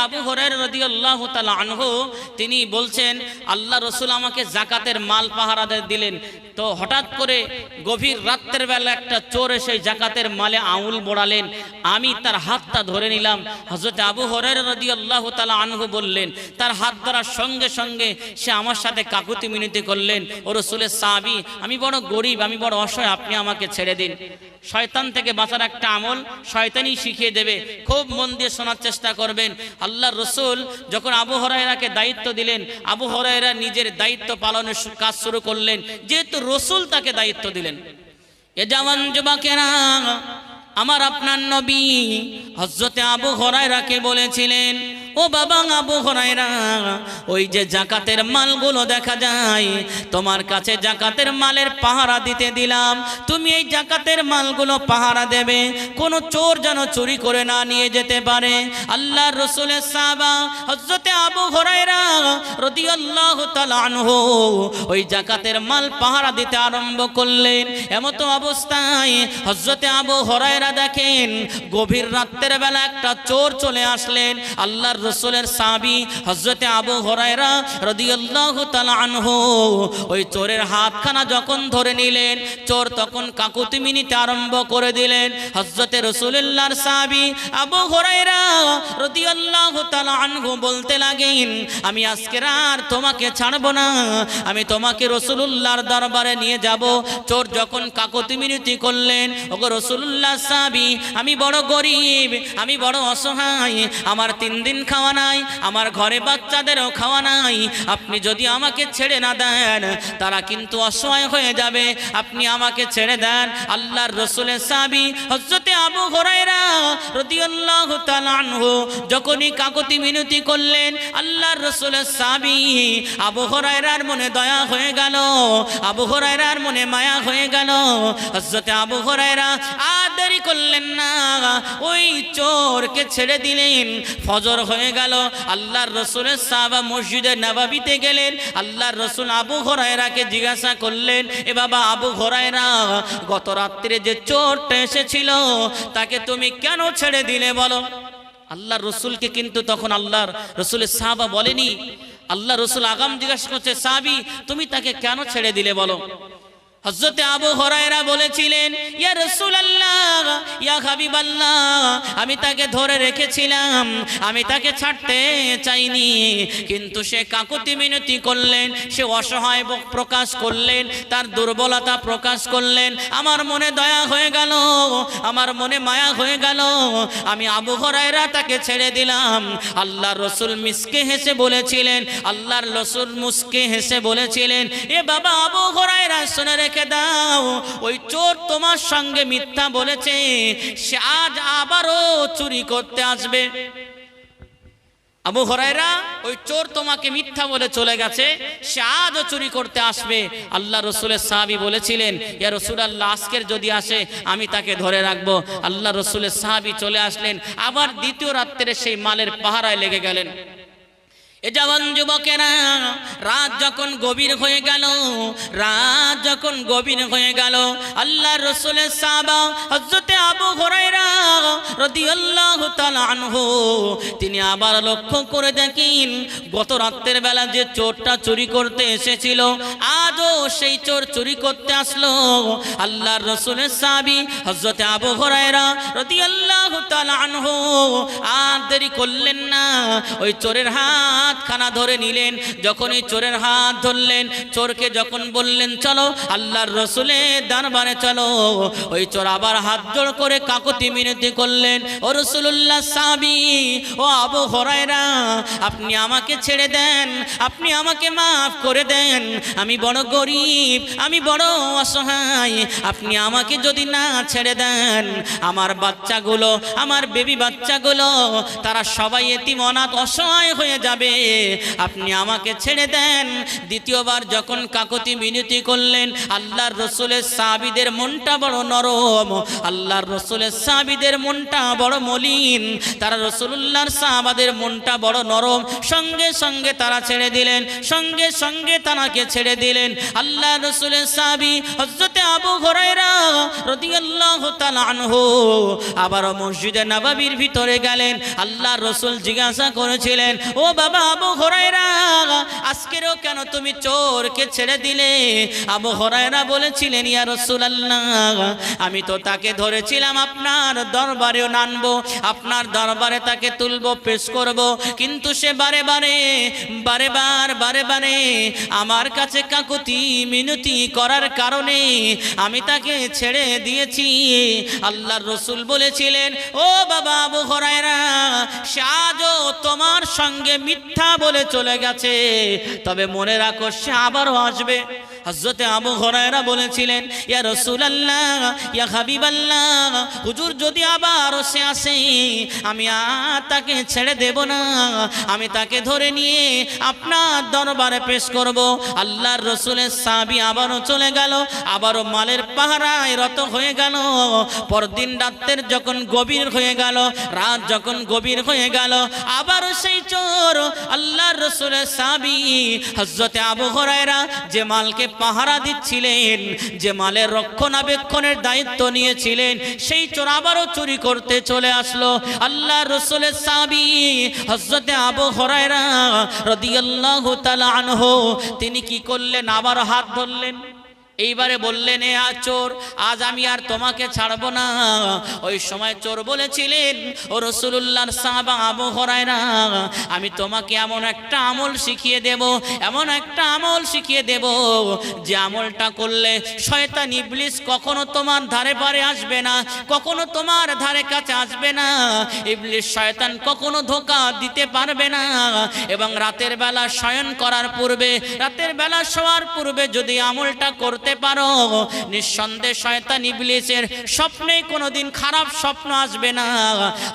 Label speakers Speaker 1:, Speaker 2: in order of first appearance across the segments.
Speaker 1: আবু হুরায়রা রাদিয়াল্লাহু তাআলা আনহু তিনি বলছেন আল্লাহ রাসূল আমাকে যাকাতের মাল পাহারা দিলেন। তো হঠাৎ করে গভীর রাতের বেলা একটা চোর এসে যাকাতের মালে আঙুল বোড়ালেন। আমি তার হাতটা ধরে নিলাম। হযরত আবু হুরায়রা রাদিয়াল্লাহু তাআলা আনহু বললেন, তার হাত ধরার সঙ্গে সঙ্গে সে আমার সাথে কাকুতি মিনতি করলেন, ও রাসূলের সাহাবী, আমি বড় গরিব, আমি বড় অসহায়, আপনি আমাকে ছেড়ে দিন। শয়তান থেকে বাঁচার একটা আমল শয়তানই শিখিয়ে দেবে, খুব মন দিয়ে শোনার চেষ্টা করবেন। আল্লাহর রাসূল যখন আবু হুরায়রাকে দায়িত্ব দিলেন, আবু হুরায়রা নিজের দায়িত্ব পালনের কাজ শুরু করলেন, যেহেতু রাসূল তাকে দায়িত্ব দিলেন। এ জওয়ান যুবকেরা, আমার আপনার নবী হযরতে আবু হুরায়রাকে বলেছিলেন, ও বাবা আবু হুরায়রা, ওই যে যাকাতের মালগুলো দেখা যায়, তোমার কাছে যাকাতের মালের পাহারা দিতে দিলাম, তুমি এই যাকাতের মালগুলো পাহারা দেবে, কোনো চোর যেন চুরি করে না নিয়ে যেতে পারে। আল্লাহর রাসূলের সাহাবা হযরতে আবু হুরায়রা রাদিয়াল্লাহু তাআলা আনহু ওই যাকাতের মাল পাহারা দিতে আরম্ভ করলেন। এমত অবস্থায় হযরতে আবু হুরায়রা দেখেন গভীর রাতের বেলা একটা চোর চলে আসলেন। আল্লাহর রাসূলের সাহাবী হযরতে আবু হুরায়রা রাদিয়াল্লাহু তাআলা আনহু ওই চোরের হাতখানা যখন ধরে নিলেন, চোর তখন কাকুতি মিনতি আরম্ভ করে দিলেন। হযরতে রাসূলুল্লাহর সাহাবী আবু হুরায়রা রাদিয়াল্লাহু তাআলা আনহু বলতে লাগেন, আমি আজকে আর তোমাকে ছাড়ব না, আমি তোমাকে রাসূলুল্লাহর দরবারে নিয়ে যাব। চোর যখন কাকুতি মিনতি করলেন, ওগো রাসূলুল্লাহ সাহাবী, আমি বড় গরিব, আমি বড় অসহায়, আমার 3 দিন খাওয়া নাই, আমার ঘরে বাচ্চাদেরও খাওয়া নাই, আপনি যদি আমাকে ছেড়ে না দেন তারা কিন্তু অসহায় হয়ে যাবে, আপনি আমাকে ছেড়ে দেন। আল্লাহর রাসূলের সাহাবী হযরতে আবু হুরায়রা রাদিয়াল্লাহু তাআলা আনহু যখনই কাকুতি মিনতি করলেন, আল্লাহর রাসূলের সাহাবী আবু হুরায়রার মনে দয়া হয়ে গেল, আবু হুরায়রার মনে মায়া হয়ে গেল। হযরতে আবু হুরায়রা আর দেরি করলেন না, ওই চোরকে ছেড়ে দিলেন। ফজর হয়ে গেল, আল্লাহর রাসূলের সাহাবা মসজিদে নববীতে গেলেন। আল্লাহর রাসূল আবু হুরায়রাকে জিজ্ঞাসা করলেন, এ বাবা আবু হুরায়রা, গত রাত্রে যে চোরটা এসেছিল তাকে তুমি কেন ছেড়ে দিলে বলো? আল্লাহর রাসূলকে কিন্তু তখন আল্লাহর রাসূলের সাহাবা বলেনি। আল্লাহর রাসূল আগাম জিজ্ঞাসা করছে, সাহাবী তুমি তাকে কেন ছেড়ে দিলে বলো? হযরতে আবু হুরায়রা বলেছিলেন, ইয়া রাসূলুল্লাহ, ইয়া হাবিবাল্লাহ, আমি তাকে ধরে রেখেছিলাম, আমি তাকে ছাড়তে চাইনি, কিন্তু সে কাকুতি মিনতি করলেন, সে অসহায় প্রকাশ করলেন, তার দুর্বলতা প্রকাশ করলেন, আমার মনে দয়া হয়ে গেল, আমার মনে মায়া হয়ে গেল, আমি আবু হুরায়রা তাকে ছেড়ে দিলাম। আল্লাহর রাসূল মুস্কে হেসে বলেছিলেন, আল্লাহর রাসূল মুস্কে হেসে বলেছিলেন, এ বাবা আবু হুরায়রা, শুনে রেখে দাও, ওই চোর তোমার সঙ্গে মিথ্যা বলেছে, সে আজ আবারও চুরি করতে আসবে। আবু হুরায়রা, ওই চোর তোমাকে মিথ্যা বলে চলে গেছে, সে আজও চুরি করতে আসবে। আল্লাহ রাসূলের সাহাবী বলেছিলেন, ইয়া রাসূলুল্লাহ, আজকের যদি আসে আমি তাকে ধরে রাখবো। আল্লাহ রাসূলের সাহাবী চলে আসলেন, আবার দ্বিতীয় রাত্রে সেই মালের পাহারায় লেগে গেলেন। এ জওয়ান যুবকেরা, রাত যখন গভীর হয়ে গেল, রাত যখন গভীর হয়ে গেল, আল্লাহর রাসূলের সাহাবা হযরতে আবু হুরায়রা রাদিয়াল্লাহু তাআলা আনহু তিনি আবার লক্ষ্য করে দেখেন, গত রাতের বেলা যে চোরটা চুরি করতে এসেছিল, আজও সেই চোর চুরি করতে আসলো। আল্লাহর রাসূলের সাহাবী হযরতে আবু হুরায়রা রাদিয়াল্লাহু তাআলা আনহু আর দেরি করলেন না, ওই চোরের হাতখানা ধরে নিলেন। যখনই চোরের হাত ধরলেন, চোরকে যখন বললেন চলো আল্লাহর রাসূলের দরবারে চলো, ওই চোর আবার হাত জোড় করে কাকুতি মিনতি করলেন, ও রাসূলুল্লাহ সাহাবী, ও আবু হুরায়রা, আপনি আমাকে ছেড়ে দেন, আপনি আমাকে মাফ করে দেন, আমি বড় গরিব, আমি বড় অসহায়, আপনি আমাকে যদি না ছেড়ে দেন আমার বাচ্চাগুলো, আমার বেবি বাচ্চাগুলো, তারা সবাই এতিম অনাথ অসহায় হয়ে যাবে, আপনি আমাকে ছেড়ে দেন। দ্বিতীয়বার যখন কাকুতি মিনতি করলেন, আল্লাহর রাসূলের সাহাবীদের মনটা বড় নরম। আল্লাহর আল্লাহর রসুলের সাহাবীদের মনটা বড় মলিন, তারা রাসূলুল্লাহর সাহাবাদের মনটা বড় নরম, সঙ্গে সঙ্গে তারা ছেড়ে দিলেন, সঙ্গে সঙ্গে তারাকে ছেড়ে দিলেন। আল্লাহর রসুলের সাহাবী হযরতে আবু হুরায়রা রাদিয়াল্লাহু তাআলা আনহু আবার মসজিদে নববীর ভিতরে গেলেন। আল্লাহর রসুল জিজ্ঞাসা করেছিলেন, ও বাবা আবু হুরায়রা, আজকেরও কেন তুমি চোরকে ছেড়ে দিলে? আবু হুরায়রা বলেছিলেন, ইয়া রাসূলুল্লাহ, আমি তো তাকে ধরেছিলাম আপনার দরবারেও আনবো, আপনার দরবারে তাকে তুলবো, পেশ করব, কিন্তু সে বারে বারে আমার কাছে কাকুতি মিনতি করার কারণে আমি তাকে ছেড়ে দিয়েছি। আল্লাহর রসুল বলেছিলেন, ও বাবা আবু হুরায়রা, সে আজও তোমার সঙ্গে মিথ্যা বলে চলে গেছে, তবে মনে রাখো সে আবারও আসবে। হযরতে আবু হুরায়রা বলেছিলেন, ইয়া রাসূলুল্লাহ, ইয়া হাবিবাল্লাহ, হুজুর যদি আবারও সে আসে আমি আর তাকে ছেড়ে দেব না, আমি তাকে ধরে নিয়ে আপনার দরবারে পেশ করব। আল্লাহর রসুলের সাহাবী আবারও চলে গেল, আবারও মালের পাহারায় রত হয়ে গেল। পরদিন রাতের যখন গভীর হয়ে গেল, রাত যখন গভীর হয়ে গেল, আবারও সেই চোর আল্লাহর রসুলের সাহাবী হযরতে আবু হুরায়রা যে মালকে পাহারা দিচ্ছিলেন, যে মালের রক্ষণাবেক্ষণের দায়িত্ব নিয়েছিলেন, সেই চোর আবারও চুরি করতে চলে আসলো। আল্লাহর রাসূলের সাহাবী হযরতে আবু হুরায়রা রাদিয়াল্লাহু তাআলা আনহু তিনি কি করলেন? আবার হাত ধরলেন, এইবারে বললেন, এ চোর, আজ আমি আর তোমাকে ছাড়বো না। ওই সময় চোর বলেছিলেন, ও রাসূলুল্লাহর সাহাবা আবু হুরায়রা, আমি তোমাকে এমন একটা আমল শিখিয়ে দেব, এমন একটা আমল শিখিয়ে দেব, যে আমলটা করলে শয়তান ইবলিস কখনো তোমার ধারে পারে আসবে না, কখনো তোমার ধারে কাছে আসবে না। ইবলিস শয়তান কখনো ধোঁকা দিতে পারবে না। এবং রাতের বেলা শয়ন করার পূর্বে, রাতের বেলা শোয়ার পূর্বে যদি আমলটা করতে পারো, নিঃসন্দেহে শয়তান ইবলিসের স্বপ্নে কোনোদিন খারাপ স্বপ্ন আসবে না।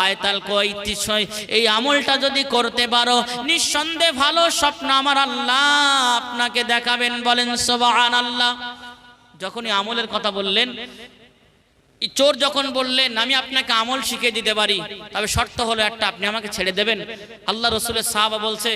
Speaker 1: আয়াতুল কুরসি, এই আমলটা যদি করতে পারো, নিঃসন্দেহে ভালো স্বপ্ন আমার আল্লাহ আপনাকে দেখাবেন। বলেন সুবহানাল্লাহ। যখনই আমলের কথা বললেন, চোর যখন বললেন, আমি আপনাকে আমল শিখিয়ে দিতে পারি, তবে শর্ত হলো একটা, আপনি আমাকে ছেড়ে দেবেন। আল্লাহ রসুলের সাহাবা বলছে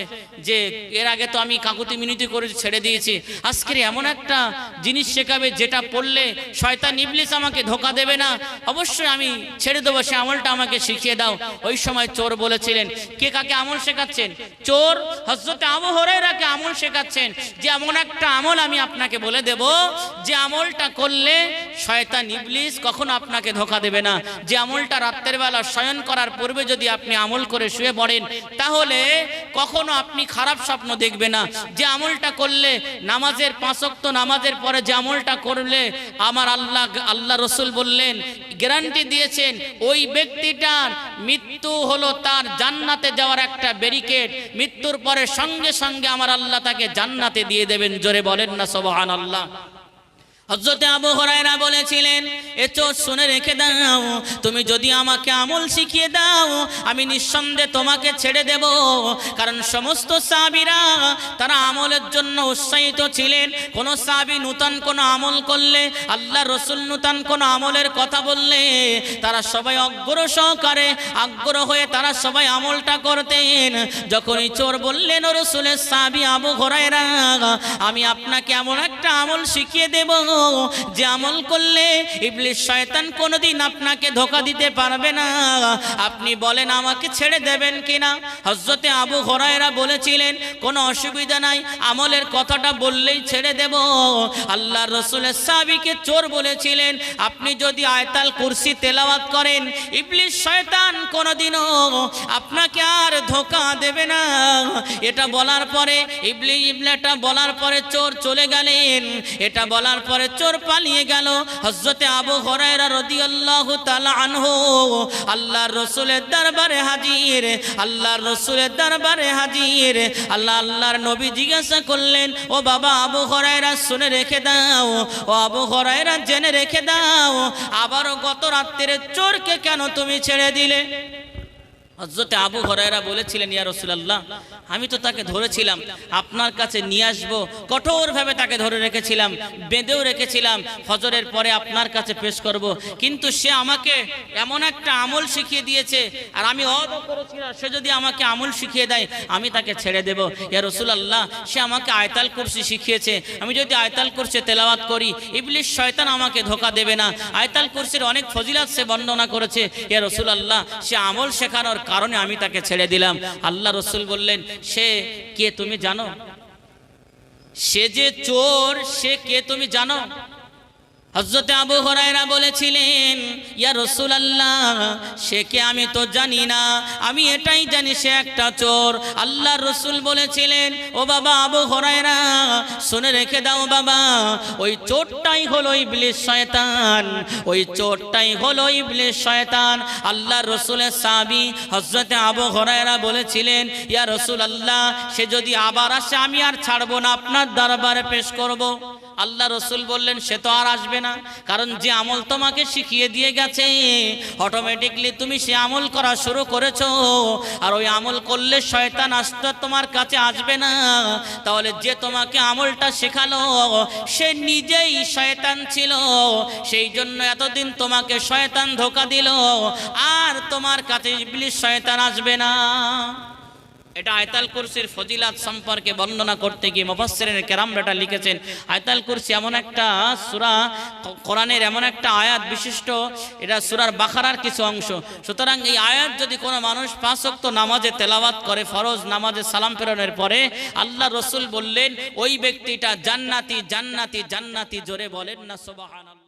Speaker 1: যে এর আগে তো আমি কাকুতি মিনতি করে ছেড়ে দিয়েছি, আজকের এমন একটা জিনিস শেখাবে যেটা পড়লে শয়তান ইবলিস আমাকে ধোঁকা দেবে না, অবশ্যই আমি ছেড়ে দেবো, সে আমলটা আমাকে শিখিয়ে দাও। ওই সময় চোর বলেছিলেন, কে কাকে আমল শেখাচ্ছেন? চোর হযরতে আবু হুরায়রাকে আমল শেখাচ্ছেন, যে এমন একটা আমল আমি আপনাকে বলে দেব, যে আমলটা করলে শয়তান ইবলিস কখনো আপনাকে ধোঁকা দেবে না। যে আমলটা রাতের বেলা শয়ন করার পূর্বে যদি আপনি আমল করে শুয়ে পড়েন, তাহলে কখনো আপনি খারাপ স্বপ্ন দেখবে না। যে আমলটা করলে নামাজের 5 ওয়াক্ত নামাজের পরে যে আমলটা করলে আমার আল্লাহ রসুল বললেন, গ্যারান্টি দিয়েছেন, ওই ব্যক্তিটার মৃত্যু হলো তার জান্নাতে যাওয়ার একটা ব্যারিকেড, মৃত্যুর পরে সঙ্গে সঙ্গে আমার আল্লাহ তাকে জান্নাতে দিয়ে দেবেন। জোরে বলেন না সুবহানাল্লাহ। হযরতে আবু হুরায়রা বলেছিলেন, এ চোর শুনে রেখে দাও, তুমি যদি আমাকে আমল শিখিয়ে দাও, আমি নিঃসন্দেহে তোমাকে ছেড়ে দেব। কারণ সমস্ত সাহাবীরা তারা আমলের জন্য উৎসাহিত ছিলেন। কোন সাহাবী নূতন কোন আমল করলে, আল্লাহ রাসূল নূতন কোন আমলের কথা বললে, তারা সবাই আগ্রহ হয়ে তারা সবাই আমলটা করতেন। যখনই চোর বললেন, ও রাসূলের সাহাবী আবু হুরায়রা, আমি আপনাকে এমন একটা আমল শিখিয়ে দেব, যে আমল করলে ইবলিস শয়তান কোনোদিন আপনাকে ধোঁকা দিতে পারবে না, আপনি বলেন আমাকে ছেড়ে দেবেন কিনা? হযরতে আবু হুরায়রা বলেছিলেন, কোনো অসুবিধা নাই, আমলের কথাটা বললেই ছেড়ে দেব। আল্লাহর রাসূলের সাহাবীকে চোর বলেছিলেন, আপনি যদি আয়াতুল কুরসি তেলাওয়াত করেন, ইবলিস শয়তান কোনোদিনও আপনাকে আর ধোঁকা দেবে না। এটা বলার পরে এটা বলার পরে চোর চলে গেলেন। এটা বলার পরে চোর পালিয়ে গেল। হযরতে আবু হুরায়রা রাদিয়াল্লাহু তাআলা আনহু আল্লাহর রাসূলের দরবারে হাজির, আল্লাহর রাসূলের দরবারে হাজির। আল্লাহর নবী জিজ্ঞাসা করলেন, ও বাবা আবু হুরায়রা, শুনে রেখে দাও, ও আবু হুরায়রা জেনে রেখে দাও, আবারও গত রাত্রে চোরকে কেন তুমি ছেড়ে দিলে? হযরতে আবু হুরায়রা বলেছিলেন, ইয়া রাসূলুল্লাহ, আমি তো তাকে ধরেছিলাম, আপনার কাছে নিয়ে আসবো, কঠোরভাবে তাকে ধরে রেখেছিলাম, বেঁধেও রেখেছিলাম, ফজরের পরে আপনার কাছে পেশ করব, কিন্তু সে আমাকে এমন একটা আমল শিখিয়ে দিয়েছে, আর আমি অদ করেছি না, সে যদি আমাকে আমল শিখিয়ে দেয় আমি তাকে ছেড়ে দেব। ইয়া রাসূলুল্লাহ, সে আমাকে আয়াতুল কুরসি শিখিয়েছে, আমি যদি আয়াতুল কুরসি তেলাওয়াত করি ইবলিস শয়তান আমাকে ধোঁকা দেবে না। আয়াতুল কুরসির অনেক ফজিলত সে বর্ণনা করেছে। ইয়া রাসূলুল্লাহ, সে আমল শেখানোর কারণে আমি তাকে ছেড়ে দিলাম। আল্লাহ রাসূল বললেন, সে কে তুমি জানো? সে যে চোর, সে কে তুমি জানো? হযরতে আবু হুরায়রা বলেছিলেন, ইয়া রাসূলুল্লাহ, সে কে আমি তো জানি না, আমি এটাই জানি সে একটা চোর। আল্লাহর রাসূল বলেছিলেন, ও বাবা আবু হুরায়রা, শুনে রেখে দাও বাবা, ওই চোরটাই হলো ইবলিস শয়তান, ওই চোরটাই হলো ইবলিস শয়তান। আল্লাহর রাসূলের সাহাবী হযরতে আবু হুরায়রা বলেছিলেন, ইয়া রাসূলুল্লাহ, সে যদি আবার আসে আমি আর ছাড়বো না, আপনার দরবারে পেশ করব। আল্লাহ রাসূল বললেন, সে তো আর আসবে না, কারণ যে আমল তোমাকে শিখিয়ে দিয়ে গেছে অটোমেটিকলি তুমি সে আমল করা শুরু করেছো, আর ওই আমল করলে শয়তান আসতে তোমার কাছে আসবে না। তাহলে যে তোমাকে আমলটা শেখালো সে নিজেই শয়তান ছিল, সেই জন্য এতদিন তোমাকে শয়তান ধোঁকা দিল, আর তোমার কাছে ইবলিস শয়তান আসবে না। এটা আয়াতুল কুরসির ফজিলত সম্পর্কে বর্ণনা করতে গিয়ে মুফাসসিরিন কেরামরা এটা লিখেছেন। আয়াতুল কুরসি এমন একটা সূরা, কোরআনের এমন একটা আয়াত বিশিষ্ট, এটা সূরার বাকারার কিছু অংশ। সুতরাং এই আয়াত যদি কোনো মানুষ 5 ওয়াক্ত নামাজে তেলাওয়াত করে, ফরজ নামাজে সালাম ফেরানোর পরে, আল্লাহ রাসূল বললেন ওই ব্যক্তিটা জান্নাতি জান্নাতি জান্নাতি, জোরে বলেন না সুবহানাল্লাহ।